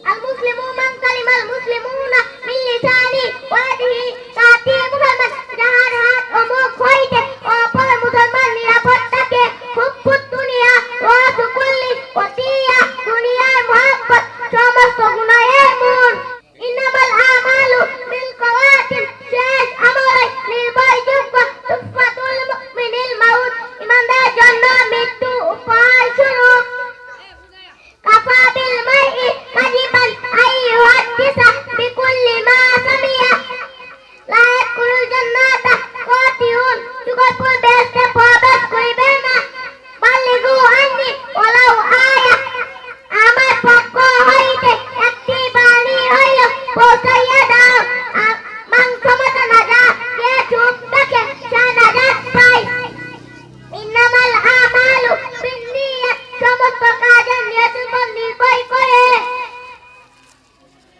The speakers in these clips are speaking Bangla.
আল মুসলিমু মান কালিমাল মুসলিমুনা মিন লিসানি ওয়া ইয়াদিহি তাতি মুসলমান যাহার হাত ও মুখ হইতে অপর মুসলমান নিরাপদ থাকে হুব্বুদ দুনিয়া ওয়া সুকুল্লি ওয়াতিয়া দুনিয়ার মুহাব্বত সমস্ত গুনাহের মূল ইন্নামাল আমালু বিল কওয়াতিম শেষ আমলে নির্ভরযোগ্য তুফাতুল মুমিনিল মাউত ইমানদার জন্য মৃত্যু উপহার স্বরূপ কাফা বিল মারই কাযিবান আইয়ুহাদ্দিসা বিকুল্লি মা সামিয়া লা ইয়াদখুলুল জান্নাতা কাতিউন যুগপুর বেহেশতে প্রবেশ করিবে না বালিগু আন্নি ওয়ালাউ আয়া আমার পক্ষ হইতে একটি বাণী হইল পৌঁছাইয়া দাও মাংসমত নাজাত কে চুপ থাকে সে নাজাত পায় ইন্নামাল আমালু বিন্নিয়াত সমস্ত কাজের নিয়তের উপর নির্ভর করে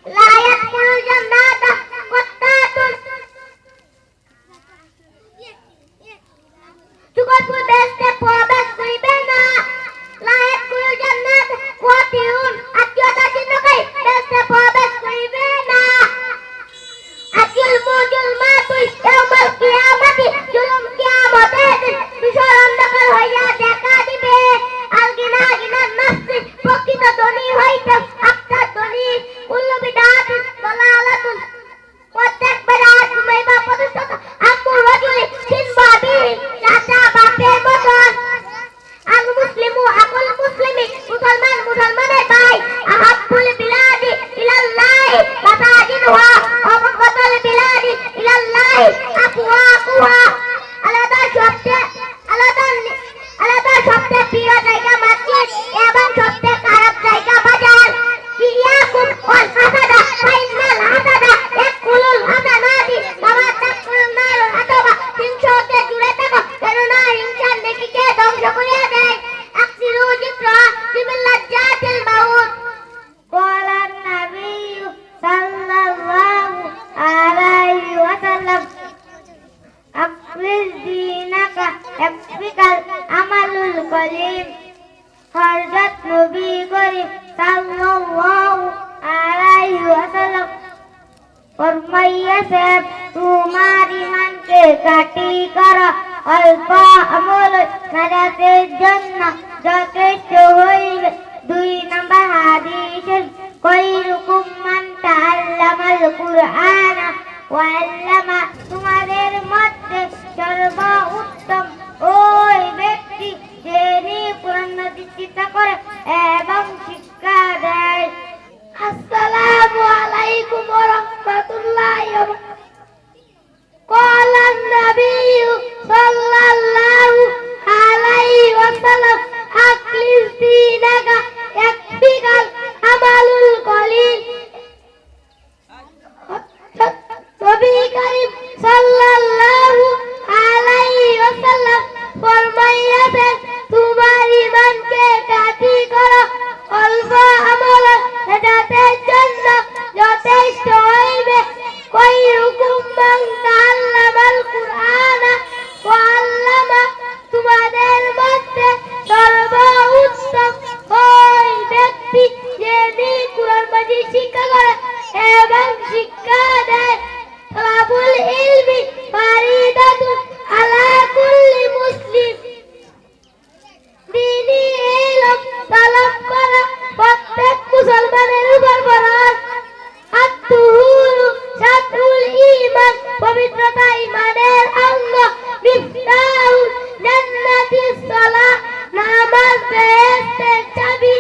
লা ইয়াদখুলুল জান্নাতা কাত্তাতুন যুগপুর বেহেশতে প্রবেশ করিবে না লা ইয়াদখুলুল জান্নাতা কাতিউন আত্মীয়তা চিহ্নকারী বেহেশতে প্রবেশ করিবে না আকিল মুজুল মাতুই ইয়াউমাল কিয়ামাতি জুলুম কিয়ামতের দিন বিশাল অন্ধকার হইয়া দেখা দিবে আল গিনা গিনার নাফসি প্রকৃত ধনী হইতে আপনার ধনী কুল্লু বিদাতুন দালালাতুন প্রত্যেক বেদাত গুমাইবা প্রতিষ্ঠিত আম্মুর রাজুলি সিনবাবি চাচা বাপের মতন আল মুসলিমু আকুল মুসলিমি মুসলমান মুসলমানের ভাই আহাব্বুল বিলাদি ইলাল্লাহি মাসাজিদুহা অবগতুল বিলাদি ইলাল্লাহি আকওয়াকুহা আলাদা সবচেয়ে প্রিয় জায়গা মসজিদ এবং সবচেয়ে খারাপ জায়গা বাজার ইয়াকুম ওয়াল হাসাদা ফাইনাল হাসাদা ইয়াকুলুল হাসানাতি ওয়া তাকুলুন নারুল হাতাবা হিংসাকে জুড়ে থাকো কেননা হিংসা নেকিকে ধ্বংস করিয়া দেয় আকসিরু যিকরা বিল্লাজ্জাতিল মাউত ক্বালা নাবিয়্যু সাল্লাল্লাহু আলাইহি ওয়াসাল্লাম আফরিজ দীনাকা ইয়াকফিকাল আমালুল কলিম হযরত নবী করিম সাল্লাল্লাহু আলাইহি ওয়াসাল্লাম ফরমাইয়াছে তোমার ঈমানকে কাটি করো অল্প আমল নাজাতের জন্য যথেষ্ট হইবে 2 নম্বর হাদিসে খায়রুকুম মান তাআল্লামাল কুরআন ওয়া আল্লামা তোমাদের মধ্যে সর্বোত্তম ওই ব্যক্তি যিনি কুরআন শিক্ষা করে এবং শিক্ষা দেয় আসসালামু আলাইকুম ওয়া রাহমাতুল্লাহি ওয়া বারাকাতুহু ক্বালা নাবিয়্যু সাল্লাল্লাহু আলাইহি ওয়াসাল্লাম আকলিস দীনাকা ইয়াকফিকাল আমালুল কলিল নবী করিম সাল্লাল্লাহু আলাইহি ওয়াসাল্লাম ফরমাইয়াছেন তোমার ঈমানকে কাটি করো অল্প আমল নাজাতের জন্য যথেষ্ট হইবে খায়রুকুম মান তাআল্লামাল কুরআন ওয়া আল্লামা তোমাদের মধ্যে সর্বোত্তম ওই ব্যক্তি যিনি কুরআন মাজিদ শিক্ষা করে এবং শিক্ষা দেয় তালাবুল ইলমি ফারিদাতুন আলা কুল্লি মুসলিম দ্বীনি ইলম তালাব করা প্রত্যেক মুসলমানের উপর ফরজ আত-তুহুরু শাতরুল ঈমান পবিত্রতা ঈমানের অঙ্গ মিফতাহুল জান্নাতিস সালাহ নামাজ বেহেশতের চাবি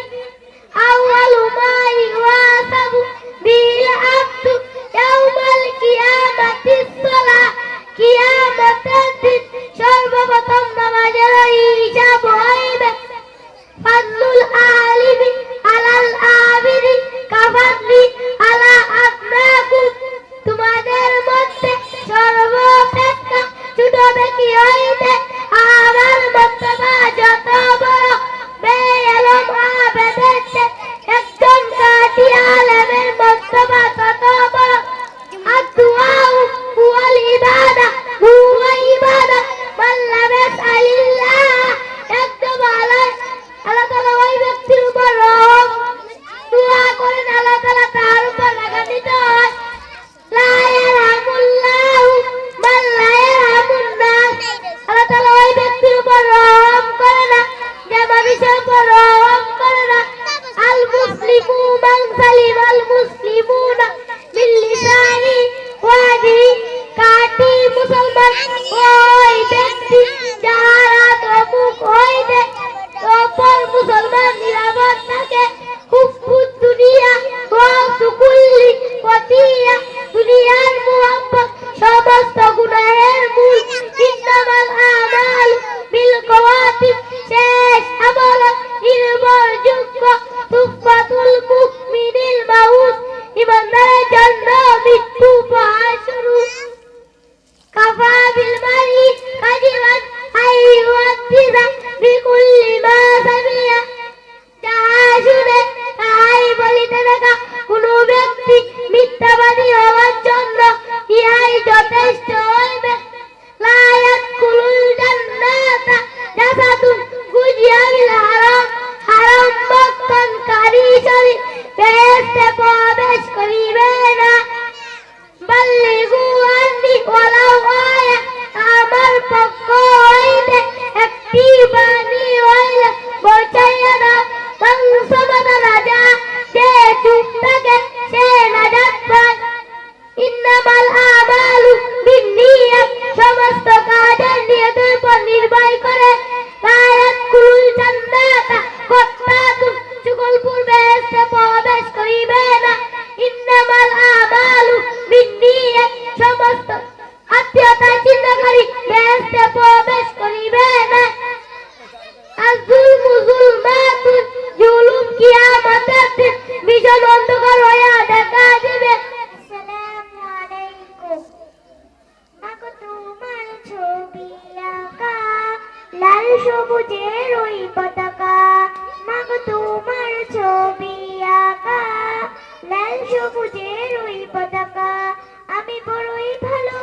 আউয়ালু মা ইউহাসাবু বিল আবদু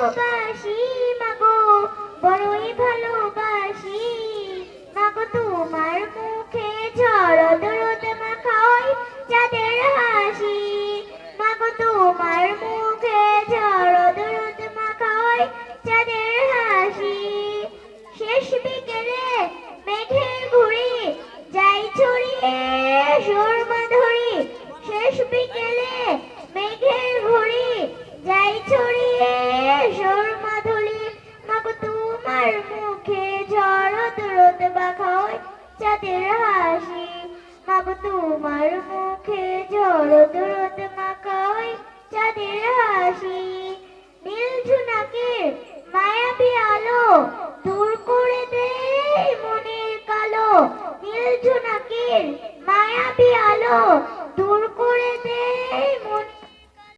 ভালোবাসি মাগো, বড়ই ভালোবাসি। মাগো তোমার মুখে ঝড় দরদ মাখাই চাঁদের হাসি। মাগো তোমার মুখে ঝড় দরদ মাখাই চাঁদের হাসি। শেষ বিকেলে মেঘের ঘুড়ি যাই ছড়িয়ে সুরমা ধরি। শেষ বিকেলে মেঘের ঘুড়ি যাই ছড়িয়ে সুরমা ধরি। মাগো তোমার মুখে ঝড় দরদ মাখাই চাঁদের হাসি। মাগো তোমার মুখে ঝড় দরদ মাখাই চাঁদের হাসি। নীল ঝুনাকের মায়াবী আলো দূর করে দেয় মনের কালো। নীল ঝুনাকের মায়াবী আলো দূর করে দেয়